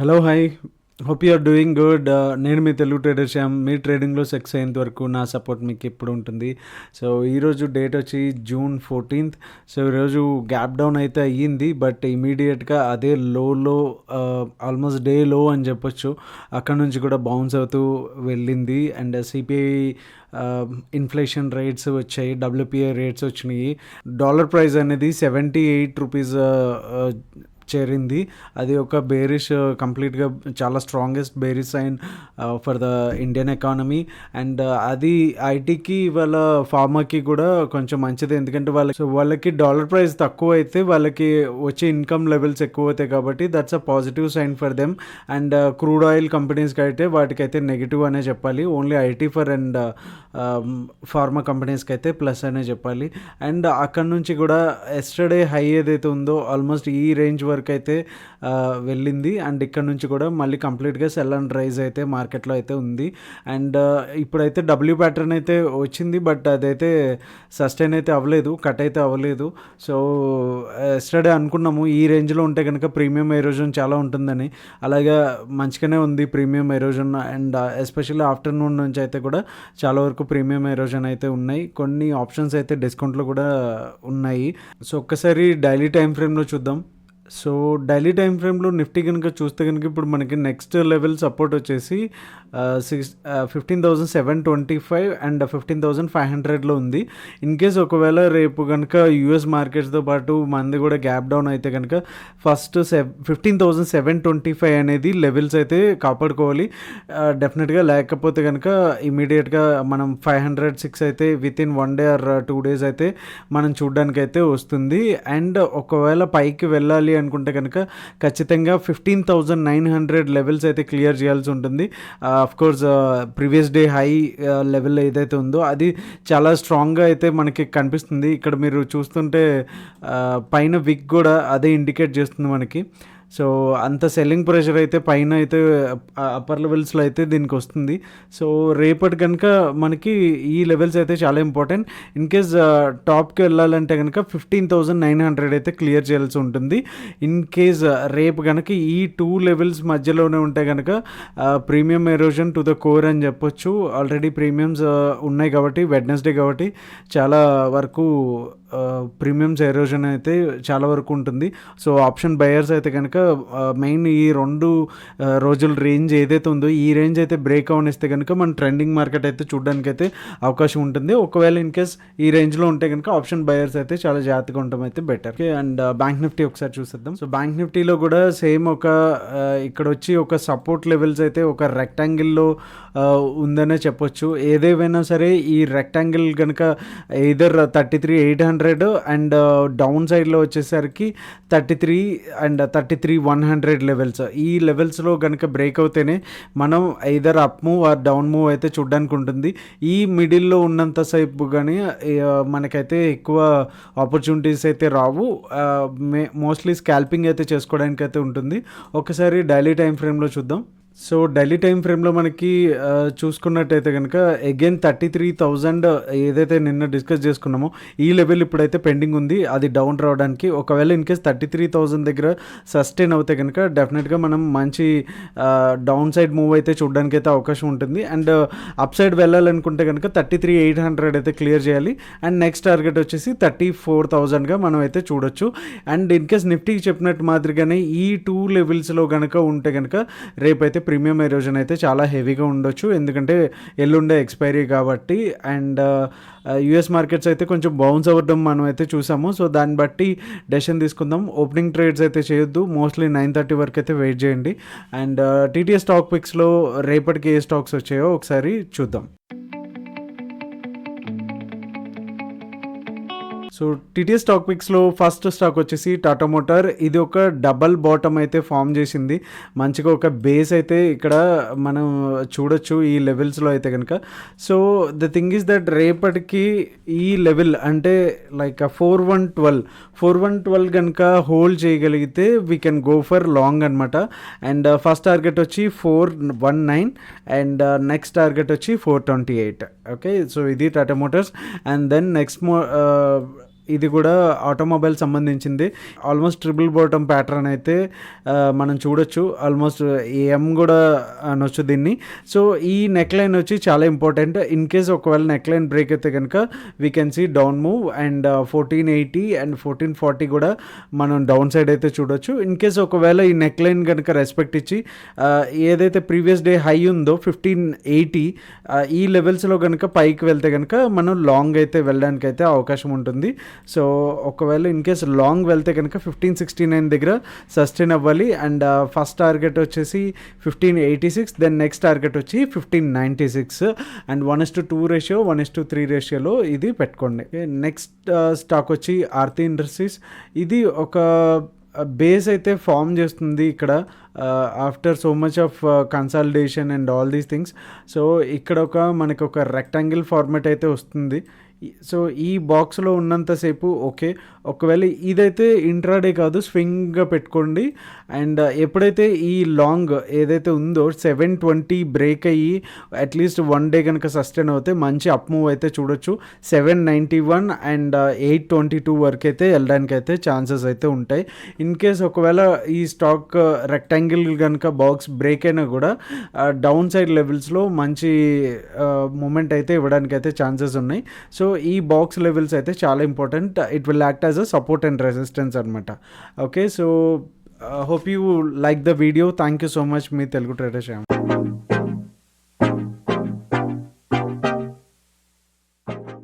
Hello hi, hope you are doing good. నేను మీ Telugu trader Shyam. మీ ట్రేడింగ్లో సక్సెస్ అయ్యేంత వరకు నా సపోర్ట్ మీకు ఎప్పుడు ఉంటుంది. సో ఈరోజు డేట్ వచ్చి June 14th. సో ఈరోజు గ్యాప్ డౌన్ అయితే అయ్యింది, బట్ ఇమీడియట్గా అదే లోలో ఆల్మోస్ట్ డే లో అని చెప్పొచ్చు, అక్కడ నుంచి కూడా బౌన్స్ అవుతూ వెళ్ళింది. అండ్ సిపిఐ ఇన్ఫ్లేషన్ రేట్స్ వచ్చాయి, WPI రేట్స్ వచ్చినాయి. డాలర్ ప్రైస్ అనేది 78 రూపీస్ చేరింది. అది ఒక బేరిష్, కంప్లీట్గా చాలా strongest bearish sign for the Indian economy. And అది ఐటీకి వాళ్ళ ఫార్మాకి కూడా కొంచెం మంచిది, ఎందుకంటే వాళ్ళకి డాలర్ ప్రైస్ తక్కువ అయితే వాళ్ళకి వచ్చే ఇన్కమ్ లెవెల్స్ ఎక్కువ అవుతాయి, కాబట్టి that's a positive sign for them. And crude oil కంపెనీస్కి అయితే వాటికైతే నెగిటివ్ అనే చెప్పాలి. Only IT for and pharma కంపెనీస్కి అయితే ప్లస్ అనే చెప్పాలి. అండ్ అక్కడ నుంచి కూడా ఎస్టర్డే హై ఏదైతే ఉందో ఆల్మోస్ట్ ఈ రేంజ్ వరకు అయితే వెళ్ళింది. అండ్ ఇక్కడ నుంచి కూడా మళ్ళీ కంప్లీట్గా సెల్ అండ్ రైజ్ అయితే మార్కెట్లో అయితే ఉంది. అండ్ ఇప్పుడైతే డబ్ల్యూ ప్యాటర్న్ అయితే వచ్చింది, బట్ అదైతే సస్టైన్ అయితే అవ్వలేదు, కట్ అయితే అవ్వలేదు. సో ఎస్టర్డే అనుకున్నాము ఈ రేంజ్లో ఉంటే కనుక ప్రీమియం ఎరోజన్ చాలా ఉంటుందని, అలాగే మంచిగానే ఉంది premium erosion. And especially afternoon నుంచి అయితే కూడా చాలా వరకు ప్రీమియం ఎరోజన్ అయితే ఉన్నాయి. కొన్ని ఆప్షన్స్ అయితే డిస్కౌంట్లో కూడా ఉన్నాయి. సో ఒక్కసారి డైలీ టైం ఫ్రేమ్లో చూద్దాం. సో డైలీ టైం ఫ్రేమ్లో నిఫ్టీ కనుక చూస్తే కనుక ఇప్పుడు మనకి నెక్స్ట్ లెవెల్ సపోర్ట్ వచ్చేసి 15,725 అండ్ 15,500లో ఉంది. ఇన్ కేస్ ఒకవేళ రేపు కనుక యూఎస్ మార్కెట్స్తో పాటు మంది కూడా గ్యాప్ డౌన్ అయితే కనుక ఫస్ట్ 15,725 అనేది లెవెల్స్ అయితే కాపాడుకోవాలి డెఫినెట్గా. లేకపోతే కనుక ఇమీడియట్గా మనం 506 అయితే within 1 day or 2 days అయితే మనం చూడడానికి అయితే వస్తుంది. అండ్ ఒకవేళ పైకి వెళ్ళాలి అనుకుంటే కనుక ఖచ్చితంగా 15,900 లెవెల్స్ అయితే క్లియర్ చేయాల్సి ఉంటుంది. Of course previous day high level ఏదైతే ఉందో అది చాలా స్ట్రాంగ్గా అయితే మనకి కనిపిస్తుంది. ఇక్కడ మీరు చూస్తుంటే పైన విక్ కూడా అదే ఇండికేట్ చేస్తుంది మనకి. సో అంత సెల్లింగ్ ప్రెషర్ అయితే పైన అయితే అప్పర్ లెవెల్స్లో అయితే దీనికి వస్తుంది. సో రేపటి కనుక మనకి ఈ లెవెల్స్ అయితే చాలా ఇంపార్టెంట్. ఇన్ కేస్ టాప్కి వెళ్ళాలంటే కనుక 15,900 అయితే క్లియర్ చేయాల్సి ఉంటుంది. ఇన్ కేస్ రేపు కనుక ఈ 2 లెవెల్స్ మధ్యలోనే ఉంటే కనుక premium erosion to the core అని చెప్పొచ్చు. ఆల్రెడీ ప్రీమియమ్స్ ఉన్నాయి కాబట్టి వెడ్నెస్డే కాబట్టి చాలా వరకు ప్రీమియమ్స్ ఎరోజన్ అయితే చాలా వరకు ఉంటుంది. సో ఆప్షన్ బయర్స్ అయితే కనుక మెయిన్ ఈ 2 రోజుల రేంజ్ ఏదైతే ఉందో ఈ రేంజ్ అయితే బ్రేక్ అవనిస్తే కనుక మన ట్రెండింగ్ మార్కెట్ అయితే చూడడానికి అయితే అవకాశం ఉంటుంది. ఒకవేళ ఇన్ కేస్ ఈ రేంజ్లో ఉంటే కనుక ఆప్షన్ బయర్స్ అయితే చాలా జాగ్రత్తగా ఉండటం అయితే బెటర్. అండ్ బ్యాంక్ నిఫ్టీ ఒకసారి చూసేద్దాం. సో బ్యాంక్ నిఫ్టీలో కూడా సేమ్ ఇక్కడ వచ్చి ఒక సపోర్ట్ లెవెల్స్ అయితే ఒక రెక్టాంగిల్లో ఉందనే చెప్పొచ్చు. ఏదేమైనా సరే ఈ రెక్టాంగిల్ కనుక ఎయిదర్ 33,800 అండ్ డౌన్ సైడ్లో వచ్చేసరికి 33 అండ్ 33,100 లెవెల్స్, ఈ లెవెల్స్లో కనుక బ్రేక్ అవుతేనే మనం either up move or down move అయితే చూడడానికి ఉంటుంది. ఈ మిడిల్లో ఉన్నంత సేపు కానీ మనకైతే ఎక్కువ ఆపర్చునిటీస్ అయితే రావు. మోస్ట్లీ స్కాల్పింగ్ అయితే చేసుకోవడానికి అయితే ఉంటుంది. ఒకసారి డైలీ టైం ఫ్రేమ్లో చూద్దాం. సో డైలీ టైం ఫ్రేమ్లో మనకి చూసుకున్నట్టయితే కనుక అగైన్ 33,000 ఏదైతే నిన్న డిస్కస్ చేసుకున్నామో ఈ లెవెల్ ఇప్పుడైతే పెండింగ్ ఉంది, అది డౌన్ రావడానికి. ఒకవేళ ఇన్ కేస్ 33,000 దగ్గర సస్టైన్ అవుతే కనుక డెఫినెట్గా మనం మంచి డౌన్ సైడ్ మూవ్ అయితే చూడడానికి అయితే అవకాశం ఉంటుంది. అండ్ అప్ సైడ్ వెళ్ళాలనుకుంటే కనుక 33,800 అయితే క్లియర్ చేయాలి. అండ్ నెక్స్ట్ టార్గెట్ వచ్చేసి 34,000గా మనం అయితే చూడొచ్చు. అండ్ ఇన్ కేస్ నిఫ్టీకి చెప్పినట్టు మాదిరిగానే ఈ 2 లెవెల్స్లో కనుక ఉంటే కనుక రేపైతే ప్రీమియం ఎరోజన్ అయితే చాలా హెవీగా ఉండొచ్చు, ఎందుకంటే ఎల్లుండే ఎక్స్పైరీ కాబట్టి. అండ్ యూఎస్ మార్కెట్స్ అయితే కొంచెం బౌన్స్ అవ్వడం మనం అయితే చూసాము. సో దాన్ని బట్టి డెసిషన్ తీసుకుందాం. ఓపెనింగ్ ట్రేడ్స్ అయితే చేయొద్దు, మోస్ట్లీ 9:30 వరకు అయితే వెయిట్ చేయండి. అండ్ టీటీఎస్ స్టాక్ పిక్స్లో రేపటికి ఏ స్టాక్స్ వచ్చాయో ఒకసారి చూద్దాం. సో టీటీఎస్ స్టాక్ పిక్స్లో ఫస్ట్ స్టాక్ వచ్చేసి టాటా మోటార్. ఇది ఒక డబల్ బాటమ్ అయితే ఫామ్ చేసింది, మంచిగా ఒక బేస్ అయితే ఇక్కడ మనం చూడొచ్చు ఈ లెవెల్స్లో అయితే కనుక. So the thing is that రేపటికి ఈ లెవెల్ అంటే లైక్ 4,112 కనుక హోల్డ్ చేయగలిగితే we can go for long అనమాట. అండ్ ఫస్ట్ టార్గెట్ వచ్చి 419 అండ్ నెక్స్ట్ టార్గెట్ వచ్చి 428. ఓకే, సో ఇది Tata motors. And then next ఇది కూడా ఆటోమొబైల్ సంబంధించింది. ఆల్మోస్ట్ ట్రిపుల్ బాటమ్ ప్యాటర్న్ అయితే మనం చూడొచ్చు. ఆల్మోస్ట్ ఎం కూడా అనొచ్చు దీన్ని. సో ఈ నెక్ లైన్ వచ్చి చాలా ఇంపార్టెంట్. ఇన్ కేస్ ఒకవేళ నెక్ లైన్ బ్రేక్ అయితే కనుక we can see down move and 1480 and 1440 కూడా మనం డౌన్ సైడ్ అయితే చూడొచ్చు. ఇన్ కేస్ ఒకవేళ ఈ నెక్ లైన్ కనుక రెస్పెక్ట్ ఇచ్చి ఏదైతే ప్రీవియస్ డే హై ఉందో 1580 ఈ లెవెల్స్లో కనుక పైకి వెళ్తే కనుక మనం లాంగ్ అయితే వెళ్ళడానికి అయితే అవకాశం ఉంటుంది. సో ఒకవేళ ఇన్ కేస్ లాంగ్ వెళ్తే కనుక 1569 దగ్గర సస్టైన్ అవ్వాలి. అండ్ ఫస్ట్ టార్గెట్ వచ్చేసి 1586, దెన్ నెక్స్ట్ టార్గెట్ వచ్చి 1596 అండ్ 1:2 రేషియో 1:3 రేషియోలో ఇది పెట్టుకోండి. నెక్స్ట్ స్టాక్ వచ్చి ఆర్తి ఇండస్ట్రీస్. ఇది ఒక బేస్ అయితే ఫామ్ చేస్తుంది ఇక్కడ after so much of consolidation and all these things. So ఇక్కడ మనకి ఒక రెక్టాంగిల్ ఫార్మాట్ అయితే వస్తుంది. సో ఈ బాక్స్లో ఉన్నంతసేపు ఓకే. ఒకవేళ ఇదైతే ఇంట్రాడే కాదు, స్వింగ్గా పెట్టుకోండి. అండ్ ఎప్పుడైతే ఈ లాంగ్ ఏదైతే ఉందో 720 బ్రేక్ అయ్యి అట్లీస్ట్ 1 డే కనుక సస్టైన్ అవుతే మంచి అప్ మూవ్ అయితే చూడొచ్చు. 791 అండ్ 822 వరకు అయితే వెళ్ళడానికి అయితే ఛాన్సెస్ అయితే ఉంటాయి. ఇన్ కేస్ ఒకవేళ ఈ స్టాక్ రెక్టాంగిల్ కనుక బాక్స్ బ్రేక్ అయినా కూడా డౌన్ సైడ్ లెవెల్స్లో మంచి మూమెంట్ అయితే ఇవ్వడానికి అయితే ఛాన్సెస్ ఉన్నాయి. సో ఈ బాక్స్ లెవెల్స్ అయితే చాలా important. It will act as a support and resistance అనమాట. Okay, so hope you like the video. Thank you so much. మీ తెలుగు ట్రేడర్ శ్యామ్.